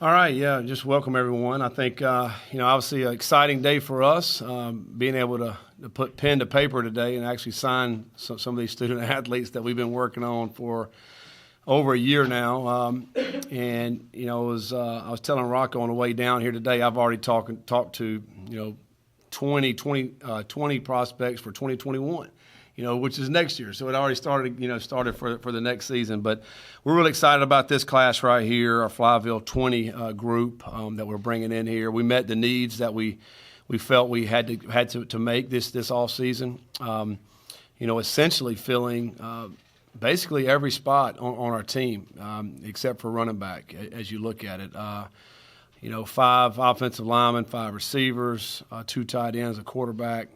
All right, yeah, just welcome everyone. I think, obviously an exciting day for us, being able to put pen to paper today and actually sign some of these student athletes that we've been working on for over a year now. I was telling Rocco on the way down here today, I've already talked to 20 prospects for 2021. Which is next year. So it already started for the next season. But we're really excited about this class right here, our Flyville 20 group that we're bringing in here. We met the needs that we felt we had to make this all season. Essentially filling basically every spot on our team except for running back, as you look at it. 5 offensive linemen, 5 receivers, 2 tight ends, a quarterback.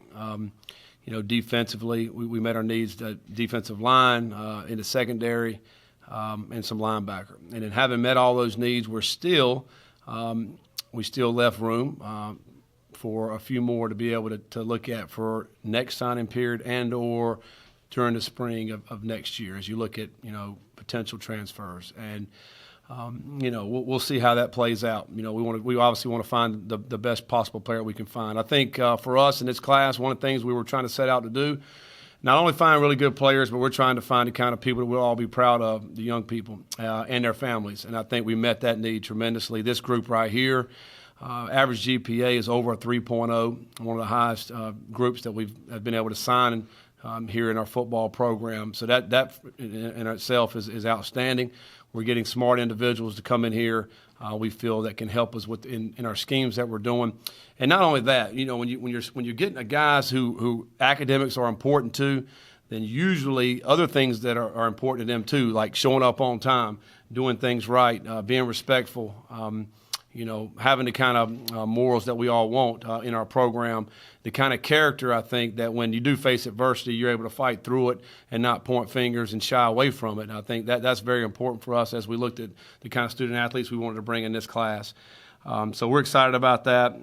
Defensively, we met our needs, the defensive line, in the secondary, and some linebacker. And in having met all those needs, we still left room for a few more to be able to look at for next signing period and or during the spring of next year as you look at, potential transfers. And we'll see how that plays out. We obviously want to find the best possible player we can find. I think for us in this class, one of the things we were trying to set out to do, not only find really good players, but we're trying to find the kind of people that we'll all be proud of, the young people and their families. And I think we met that need tremendously. This group right here, average GPA is over a 3.0, one of the highest groups that we've been able to sign here in our football program. So that in itself is outstanding. We're getting smart individuals to come in here. We feel that can help us in our schemes that we're doing, and not only that. When you're getting guys who academics are important to, then usually other things that are important to them too, like showing up on time, doing things right, being respectful. Having the kind of morals that we all want in our program, the kind of character, I think, that when you do face adversity, you're able to fight through it and not point fingers and shy away from it. And I think that's very important for us as we looked at the kind of student athletes we wanted to bring in this class. So we're excited about that.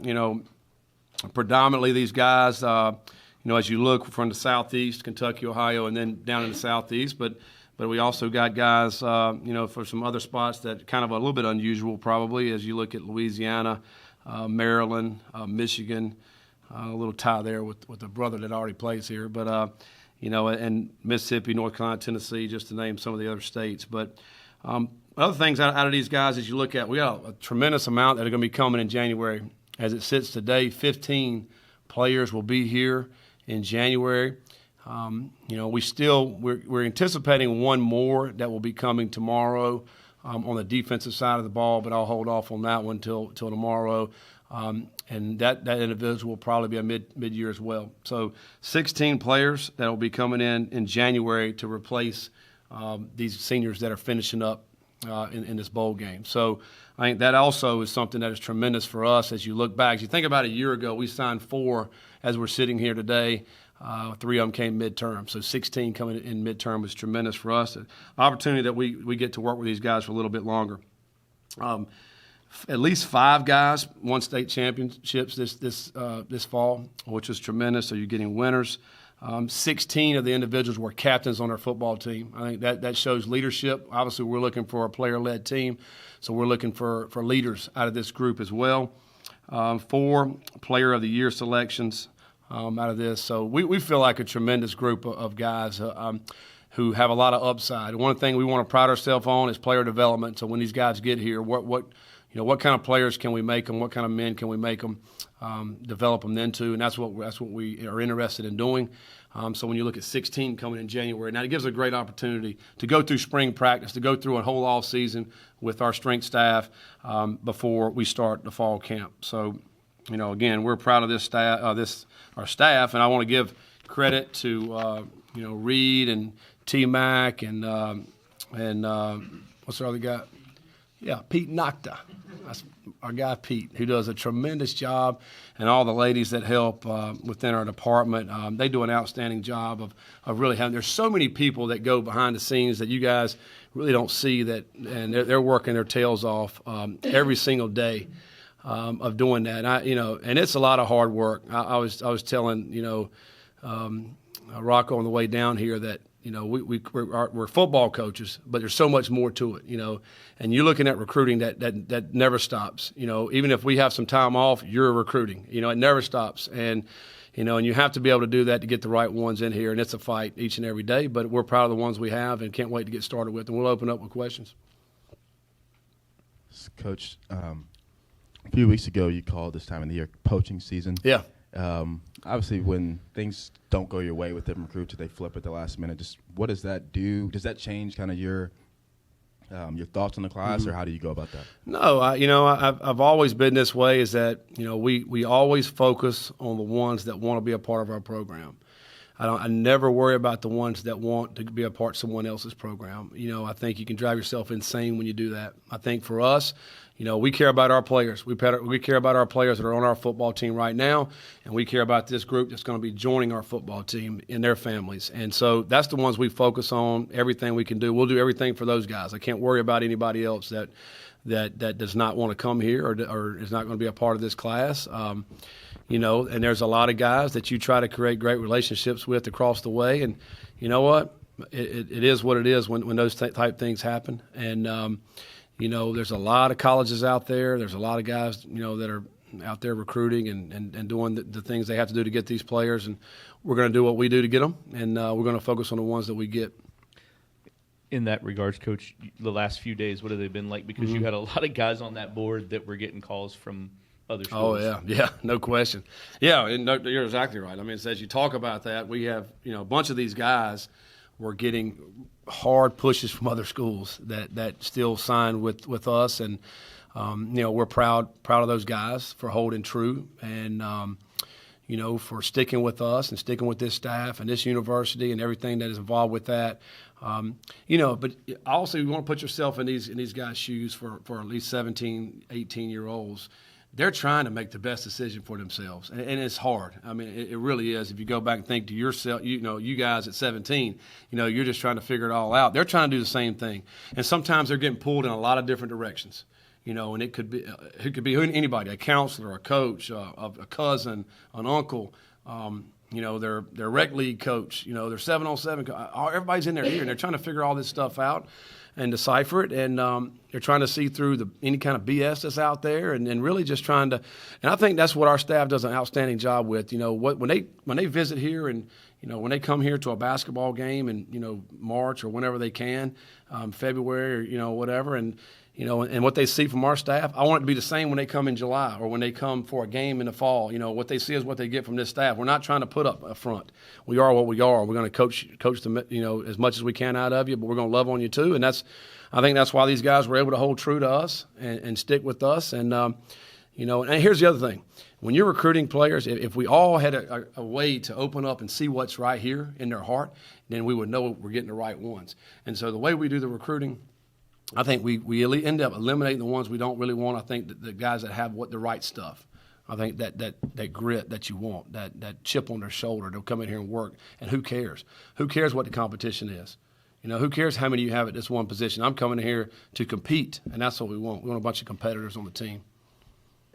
Predominantly these guys, as you look from the Southeast, Kentucky, Ohio, and then down in the Southeast, but we also got guys, for some other spots that kind of a little bit unusual probably as you look at Louisiana, Maryland, Michigan, a little tie there with the brother that already plays here. But, and Mississippi, North Carolina, Tennessee, just to name some of the other states. But other things out of these guys as you look at, we got a tremendous amount that are going to be coming in January. As it sits today, 15 players will be here in January. We're anticipating one more that will be coming tomorrow on the defensive side of the ball, but I'll hold off on that one till tomorrow. And that individual will probably be a mid-year as well. So 16 players that will be coming in January to replace these seniors that are finishing up in this bowl game. So I think that also is something that is tremendous for us as you look back. As you think about a year ago, we signed 4 as we're sitting here today. 3 of them came midterm, so 16 coming in midterm was tremendous for us. An opportunity that we get to work with these guys for a little bit longer. At least 5 guys won state championships this fall, which was tremendous. So you're getting winners. 16 of the individuals were captains on our football team. I think that shows leadership. Obviously, we're looking for a player-led team, so we're looking for leaders out of this group as well. 4 Player of the Year selections. Out of this. So we feel like a tremendous group of guys who have a lot of upside. One thing we want to pride ourselves on is player development. So when these guys get here, what kind of players can we make them? What kind of men can we make them, develop them into? And that's what we are interested in doing. So when you look at 16 coming in January, now it gives a great opportunity to go through spring practice, to go through a whole off season with our strength staff before we start the fall camp. So, again, we're proud of this staff, our staff, and I want to give credit to Reed and T-Mac and what's the other guy? Yeah, Pete Nocta. That's our guy Pete, who does a tremendous job, and all the ladies that help within our department. They do an outstanding job of really having. There's so many people that go behind the scenes that you guys really don't see that, and they're working their tails off every single day. Of doing that, and it's a lot of hard work. I was telling Rocco on the way down here that You know, we're football coaches, but there's so much more to it, you know. And you're looking at recruiting that never stops. You know, even if we have some time off, you're recruiting. You know, it never stops. And, you know, and you have to be able to do that to get the right ones in here. And it's a fight each and every day, but we're proud of the ones we have and can't wait to get started with. And we'll open up with questions. Coach, a few weeks ago you called this time of the year poaching season. Yeah. Obviously, when things don't go your way with different recruits, they flip at the last minute. Just what does that do? Does that change kind of your thoughts on the class, or how do you go about that? No, I've always been this way. Is that, you know, we always focus on the ones that want to be a part of our program. I never worry about the ones that want to be a part of someone else's program. You know, I think you can drive yourself insane when you do that. I think for us, you know, we care about our players. We care about our players that are on our football team right now, and we care about this group that's going to be joining our football team and their families. And so that's the ones we focus on, everything we can do. We'll do everything for those guys. I can't worry about anybody else that does not want to come here or is not going to be a part of this class. You know, and there's a lot of guys that you try to create great relationships with across the way. And you know what? It is what it is when those type things happen. And, you know, there's a lot of colleges out there. There's a lot of guys, you know, that are out there recruiting and doing the things they have to do to get these players. And we're going to do what we do to get them, and we're going to focus on the ones that we get. In that regards, Coach, the last few days, what have they been like? Because you had a lot of guys on that board that were getting calls from other schools. Oh, yeah, no question. Yeah, and you're exactly right. I mean, as you talk about that, we have, you know, a bunch of these guys were getting hard pushes from other schools that still signed with us, and you know, we're proud of those guys for holding true and you know, for sticking with us and sticking with this staff and this university and everything that is involved with that. You know, but also you want to put yourself in these guys' shoes for at least 17, 18-year-olds. They're trying to make the best decision for themselves, and it's hard. I mean, it really is. If you go back and think to yourself, you know, you guys at 17, you know, you're just trying to figure it all out. They're trying to do the same thing, and sometimes they're getting pulled in a lot of different directions. You know, and it could be anybody, a counselor, a coach, a cousin, an uncle. You know, their rec league coach. You know, their 7-on-7. Everybody's in their ear, and they're trying to figure all this stuff out and decipher it, and they're trying to see through any kind of BS that's out there, and really just trying to. And I think that's what our staff does an outstanding job with. You know, when they visit here, and you know, when they come here to a basketball game in, you know, March or whenever they can, February or, you know, whatever, and you know, and what they see from our staff, I want it to be the same when they come in July or when they come for a game in the fall. You know, what they see is what they get from this staff. We're not trying to put up a front. We are what we are. We're going to coach them, you know, as much as we can out of you, but we're going to love on you too. And I think that's why these guys were able to hold true to us and stick with us. And you know, and here's the other thing: when you're recruiting players, if we all had a way to open up and see what's right here in their heart, then we would know we're getting the right ones. And so the way we do the recruiting, I think we end up eliminating the ones we don't really want. I think the guys that have the right stuff. I think that grit that you want, that chip on their shoulder, they'll come in here and work. And who cares? Who cares what the competition is? You know, who cares how many you have at this one position? I'm coming in here to compete, and that's what we want. We want a bunch of competitors on the team.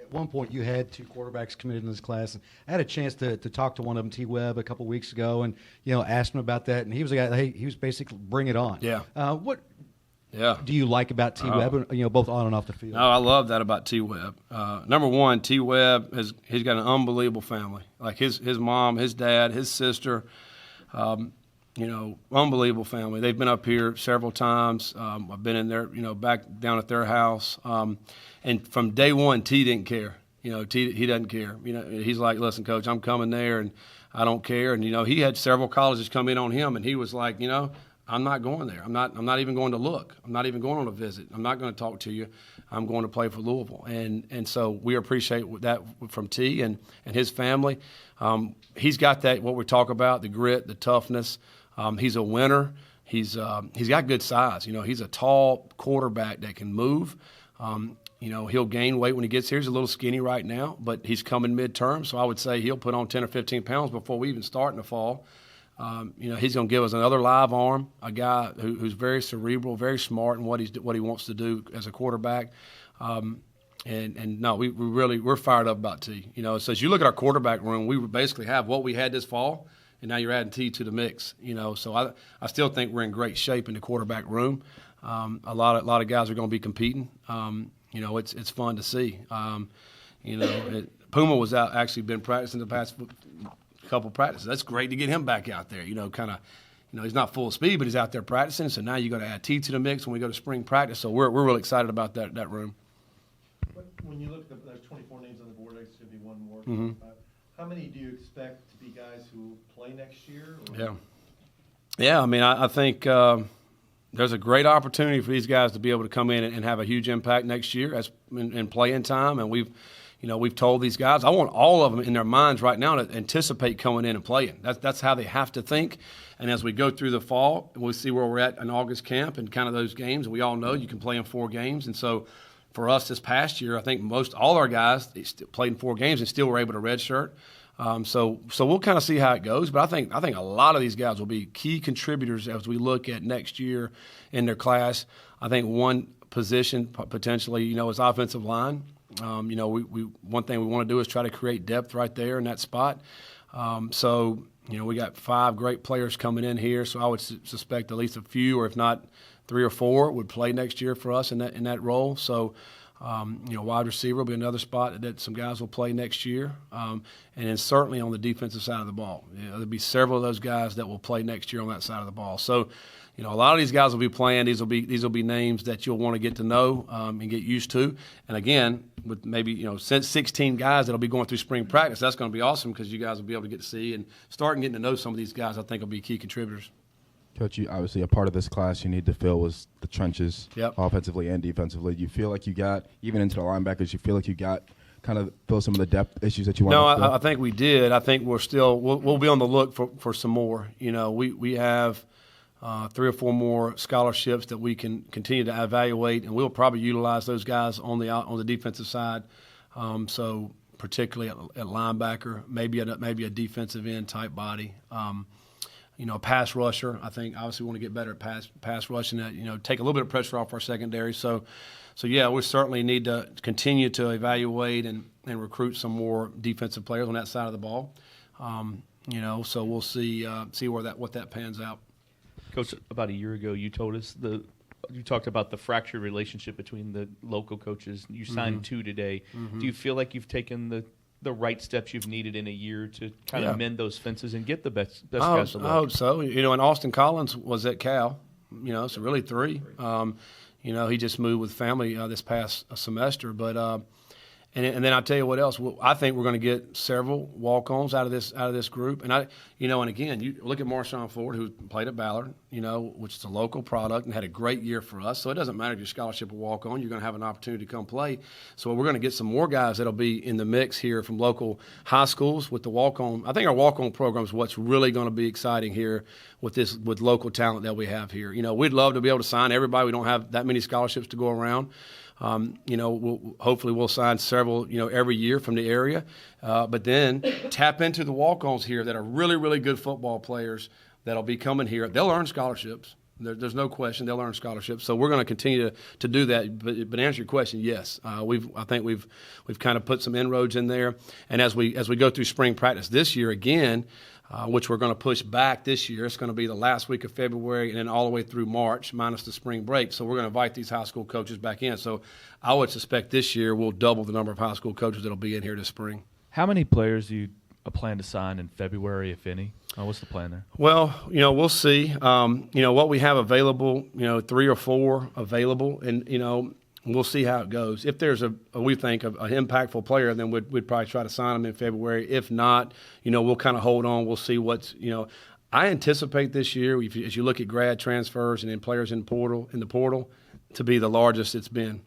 At one point, you had 2 quarterbacks committed in this class, and I had a chance to talk to one of them, T. Webb, a couple of weeks ago, and you know, asked him about that, and he was a guy. Hey, he was basically bring it on. Yeah. What? Yeah. Do you like about T. Webb, you know, both on and off the field? No, I love that about T. Webb. Number one, T. Webb he's got an unbelievable family. Like his mom, his dad, his sister, you know, unbelievable family. They've been up here several times. I've been in there, you know, back down at their house. And from day one, T didn't care. You know, he doesn't care. You know, he's like, listen, Coach, I'm coming there, and I don't care. And you know, he had several colleges come in on him, and he was like, you know, I'm not going there. I'm not even going to look. I'm not even going on a visit. I'm not going to talk to you. I'm going to play for Louisville. And so we appreciate that from T and his family. He's got that, what we talk about, the grit, the toughness. He's a winner. He's got good size. You know, he's a tall quarterback that can move. You know, he'll gain weight when he gets here. He's a little skinny right now, but he's coming midterm. So I would say he'll put on 10 or 15 pounds before we even start in the fall. You know, he's going to give us another live arm, a guy who's very cerebral, very smart in what he wants to do as a quarterback. And no, we're fired up about T. You know, so as you look at our quarterback room, we basically have what we had this fall, and now you're adding T to the mix. So I still think we're in great shape in the quarterback room. A lot of guys are going to be competing. It's fun to see. Puma was out, actually been practicing the past couple practices. That's great to get him back out there. He's not full speed, but he's out there practicing. So now you're going to add T to the mix when we go to spring practice. So we're really excited about that room. When you look at there's 24 names on the board, there's going to be one more. Mm-hmm. How many do you expect to be guys who play next year? Yeah. I mean, I think there's a great opportunity for these guys to be able to come in and have a huge impact next year as in playing time. And we've told these guys, I want all of them in their minds right now to anticipate coming in and playing. That's how they have to think. And as we go through the fall, we'll see where we're at in August camp and kind of those games. We all know you can play in 4 games. And so for us this past year, I think all our guys played in 4 games and still were able to redshirt. So we'll kind of see how it goes. But I think a lot of these guys will be key contributors as we look at next year in their class. I think one position potentially, is offensive line. One thing we want to do is try to create depth right there in that spot. We got 5 great players coming in here, so I would suspect at least a few, or if not 3 or 4, would play next year for us in that role. So, wide receiver will be another spot that some guys will play next year, and then certainly on the defensive side of the ball, there'll be several of those guys that will play next year on that side of the ball. So, a lot of these guys will be playing. These will be names that you'll want to get to know and get used to. And again, with maybe since 16 guys that'll be going through spring practice, that's going to be awesome because you guys will be able to get to see and start getting to know some of these guys. I think will be key contributors. Coach, you obviously a part of this class you need to fill was the trenches, offensively and defensively. You feel like you got, even into the linebackers, you feel like you got kind of fill some of the depth issues that you want to fill? I think we did. I think we'll be on the look for some more. We have 3 or 4 more scholarships that we can continue to evaluate, and we'll probably utilize those guys on the defensive side. So particularly at linebacker, maybe a defensive end type body. Pass rusher. I think obviously we want to get better at pass rushing. That take a little bit of pressure off our secondary. So yeah, we certainly need to continue to evaluate and recruit some more defensive players on that side of the ball. So we'll see what that pans out. Coach, about a year ago, you told us you talked about the fractured relationship between the local coaches. You signed 2 today. Do you feel like you've taken the right steps you've needed in a year to kind of mend those fences and get the best guys to look? I hope so. And Austin Collins was at Cal. So really 3. He just moved with family this past semester, but. And then I'll tell you what else. I think we're going to get several walk-ons out of this group. And and again, you look at Marshawn Ford, who played at Ballard, which is a local product and had a great year for us. So it doesn't matter if you're scholarship or walk-on, you're going to have an opportunity to come play. So we're going to get some more guys that'll be in the mix here from local high schools with the walk-on. I think our walk-on program is what's really going to be exciting here with local talent that we have here. We'd love to be able to sign everybody. We don't have that many scholarships to go around. Hopefully we'll sign several, every year from the area. But then tap into the walk-ons here that are really, really good football players that'll be coming here. They'll earn scholarships. There's no question they'll earn scholarships. So we're going to continue to do that. But to answer your question, yes, I think we've kind of put some inroads in there. And as we go through spring practice this year again, which we're going to push back this year. It's going to be the last week of February and then all the way through March, minus the spring break. So we're going to invite these high school coaches back in. So I would suspect this year we'll double the number of high school coaches that will be in here this spring. How many players do you plan to sign in February, if any? What's the plan there? Well, we'll see. What we have available, 3 or 4 available, and, we'll see how it goes. If there's we think an impactful player, then we'd probably try to sign him in February. If not, we'll kind of hold on. We'll see what's. I anticipate this year, as you look at grad transfers and then players in the portal, to be the largest it's been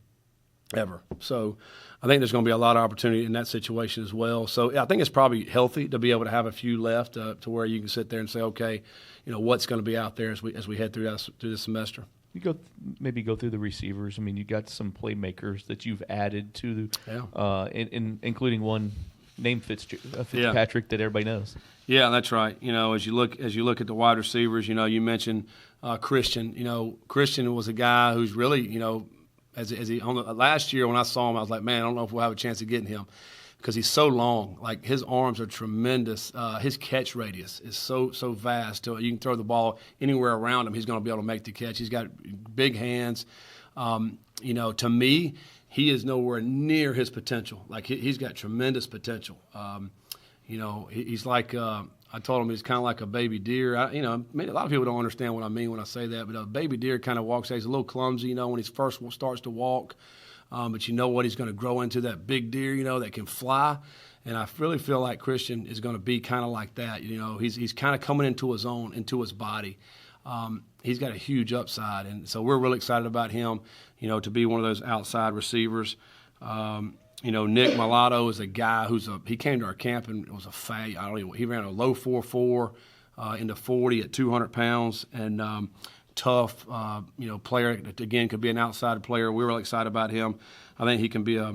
ever. So I think there's going to be a lot of opportunity in that situation as well. So I think it's probably healthy to be able to have a few left to where you can sit there and say, okay, what's going to be out there as we head through this semester. You maybe go through the receivers. I mean, you got some playmakers that you've added to, including one named Fitzpatrick that everybody knows. Yeah, that's right. As you look at the wide receivers, you mentioned Christian. Christian was a guy who's really, last year when I saw him, I was like, man, I don't know if we'll have a chance of getting him. because he's so long. Like, his arms are tremendous. His catch radius is so vast. You can throw the ball anywhere around him, he's going to be able to make the catch. He's got big hands. To me, he is nowhere near his potential. Like, he's got tremendous potential. He's like I told him he's kind of like a baby deer. A lot of people don't understand what I mean when I say that, but a baby deer kind of walks. He's a little clumsy, when he first starts to walk. But you know what? He's going to grow into that big deer, that can fly. And I really feel like Christian is going to be kind of like that. He's kind of coming into his own, into his body. He's got a huge upside, and so we're really excited about him, to be one of those outside receivers. Nick Mulatto is a guy he came to our camp and was a fat. He ran a low 4.4 into 40 at 200 pounds, and tough, player that, again, could be an outside player. We're really excited about him. I think he can be a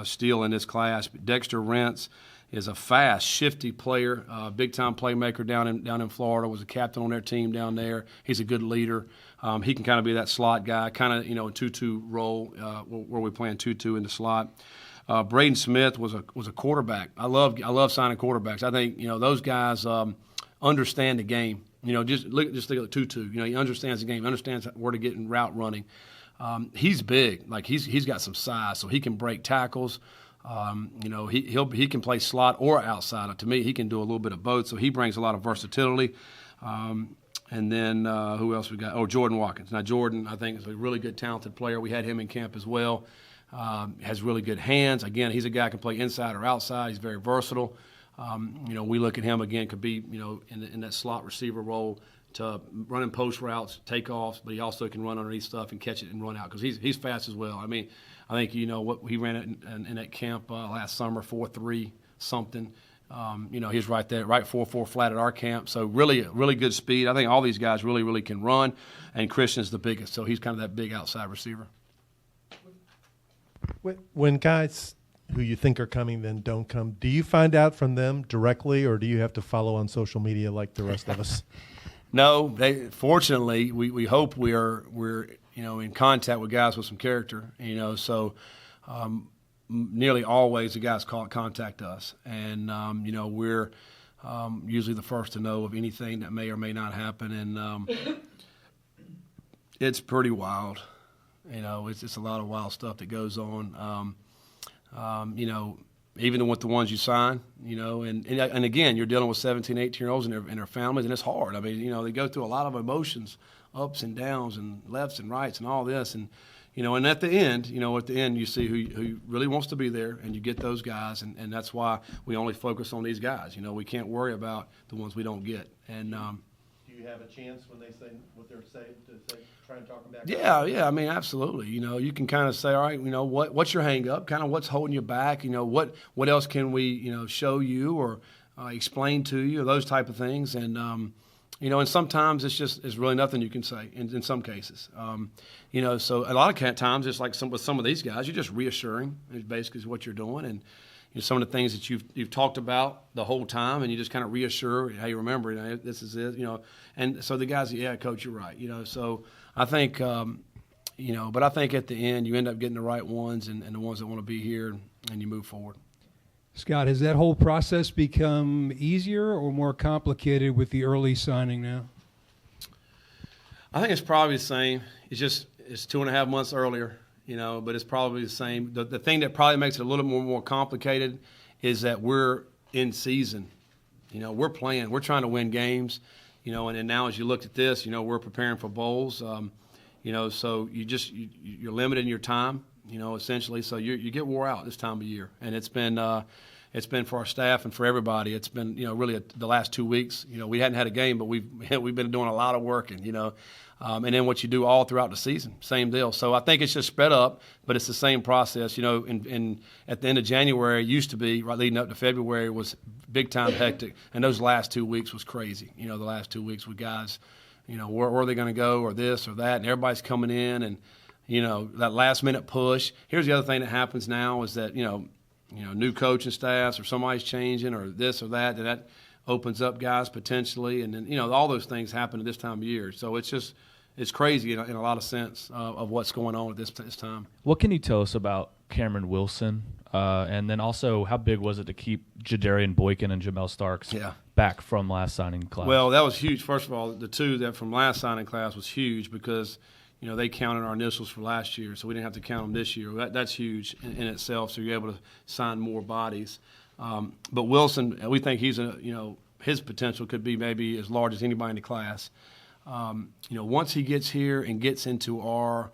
steal in this class. Dexter Rentz is a fast, shifty player, big-time playmaker down in Florida, was a captain on their team down there. He's a good leader. He can kind of be that slot guy, kind of, a 2-2 role where we play 2-2 in the slot. Braden Smith was a quarterback. I love signing quarterbacks. I think, those guys understand the game. Just look at the 2-2. He understands the game, understands where to get in route running. He's big. Like, he's got some size, so he can break tackles. He can play slot or outside. To me, he can do a little bit of both, so he brings a lot of versatility. And then who else we got? Oh, Jordan Watkins. Now, Jordan, I think, is a really good, talented player. We had him in camp as well. Has really good hands. Again, he's a guy who can play inside or outside. He's very versatile. We look at him, again, could be, in that slot receiver role to running post routes, takeoffs, but he also can run underneath stuff and catch it and run out because he's fast as well. I mean, I think what he ran in that camp last summer, 4.3 something. He's right there, right 4.4 flat at our camp. So really good speed. I think all these guys really can run, and Christian's the biggest, so he's kind of that big outside receiver. When guys who you think are coming then don't come, do you find out from them directly, or do you have to follow on social media like the rest of us? No, fortunately, we hope we're in contact with guys with some character, so nearly always the guys contact us, and we're usually the first to know of anything that may or may not happen, and it's pretty wild. It's a lot of wild stuff that goes on. Even with the ones you sign, and again, you're dealing with 17, 18-year-olds and their families, and it's hard. I mean, they go through a lot of emotions, ups and downs and lefts and rights and all this. And, and at the end, you see who really wants to be there, and you get those guys, and that's why we only focus on these guys. We can't worry about the ones we don't get. And do you have a chance when they say what they're saying to try and talk them back? Yeah. I mean, absolutely. You can kind of say, all right, what's your hang up? Kind of what's holding you back? What else can we, show you or explain to you, or those type of things. And, and sometimes it's really nothing you can say in some cases. So a lot of times it's like with some of these guys, you're just reassuring is basically what you're doing. And, some of the things that you've talked about the whole time, and you just kind of reassure, hey, remember, this is it, And so the guys, yeah, Coach, you're right, So I think, but I think at the end you end up getting the right ones and the ones that want to be here, and you move forward. Scott, has that whole process become easier or more complicated with the early signing now? I think it's probably the same. It's 2.5 months earlier. But it's probably the same. The thing that probably makes it a little more complicated is that we're in season. We're playing. We're trying to win games. And then now as you look at this, we're preparing for bowls. So you're limited in your time. Essentially. So you get wore out this time of year, and it's been for our staff and for everybody. It's been really the last 2 weeks. We hadn't had a game, but we've been doing a lot of working. And then what you do all throughout the season, same deal. So I think it's just sped up, but it's the same process. And at the end of January, it used to be, right leading up to February, was big time hectic. And those last 2 weeks was crazy. The last 2 weeks with guys, where are they going to go or this or that, and everybody's coming in and, that last minute push. Here's the other thing that happens now is that, new coaching staffs or somebody's changing or this or that, and that opens up guys potentially. And then, all those things happen at this time of year. So it's crazy in a lot of sense of what's going on at this time. What can you tell us about Cameron Wilson? And then also, how big was it to keep Guderian, Boykin, and Jamel Starks back from last signing class? Well, that was huge. First of all, the two that from last signing class was huge because, you know, they counted our initials for last year, so we didn't have to count them this year. That's huge in itself, so you're able to sign more bodies. But Wilson, we think he's his potential could be maybe as large as anybody in the class. Once he gets here and gets into our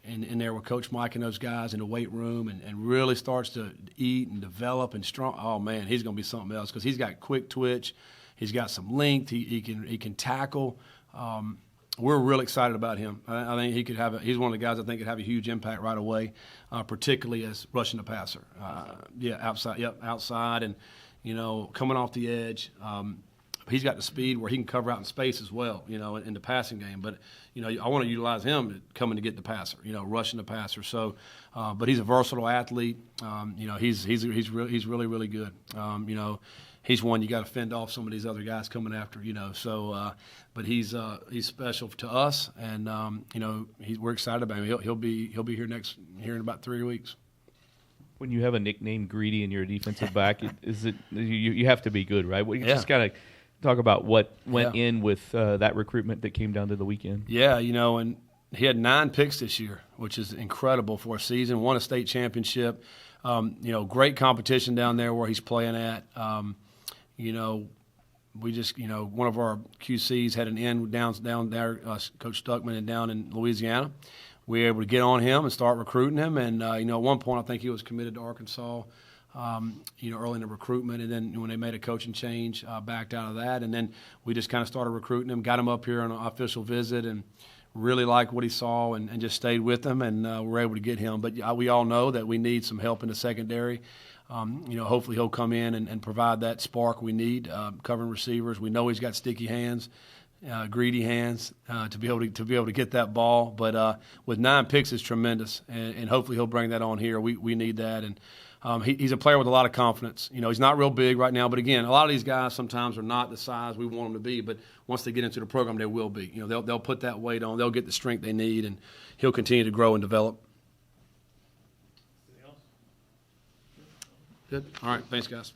in there with Coach Mike and those guys in the weight room and really starts to eat and develop and strong, oh, man, he's going to be something else because he's got quick twitch. He's got some length. He can tackle. We're really excited about him. I think he could he's one of the guys I think could have a huge impact right away, particularly as rushing the passer. Outside and, coming off the edge. He's got the speed where he can cover out in space as well, in the passing game. But, I want to utilize him coming to get the passer, rushing the passer. So, but he's a versatile athlete. He's really, really good. He's one you got to fend off some of these other guys coming after, So, but he's special to us, and we're excited about him. He'll be here in about 3 weeks. When you have a nickname Greedy and you're a defensive back, you have to be good, right? Well, you just got to talk about what went in with that recruitment that came down to the weekend. Yeah, and he had 9 picks this year, which is incredible for a season. Won a state championship. Great competition down there where he's playing at. We just, one of our QCs had an end down there, Coach Stuckman, and down in Louisiana. We were able to get on him and start recruiting him. And, at one point I think he was committed to Arkansas, early in the recruitment. And then when they made a coaching change, backed out of that. And then we just kind of started recruiting him, got him up here on an official visit and really liked what he saw and just stayed with him. And we're able to get him. But we all know that we need some help in the secondary. Hopefully he'll come in and provide that spark we need, covering receivers. We know he's got sticky hands, greedy hands to be able to get that ball. But with 9 picks, it's tremendous, and hopefully he'll bring that on here. We need that, and he's a player with a lot of confidence. He's not real big right now, but again, a lot of these guys sometimes are not the size we want them to be. But once they get into the program, they will be. They'll put that weight on. They'll get the strength they need, and he'll continue to grow and develop. Good. All right. Thanks, guys.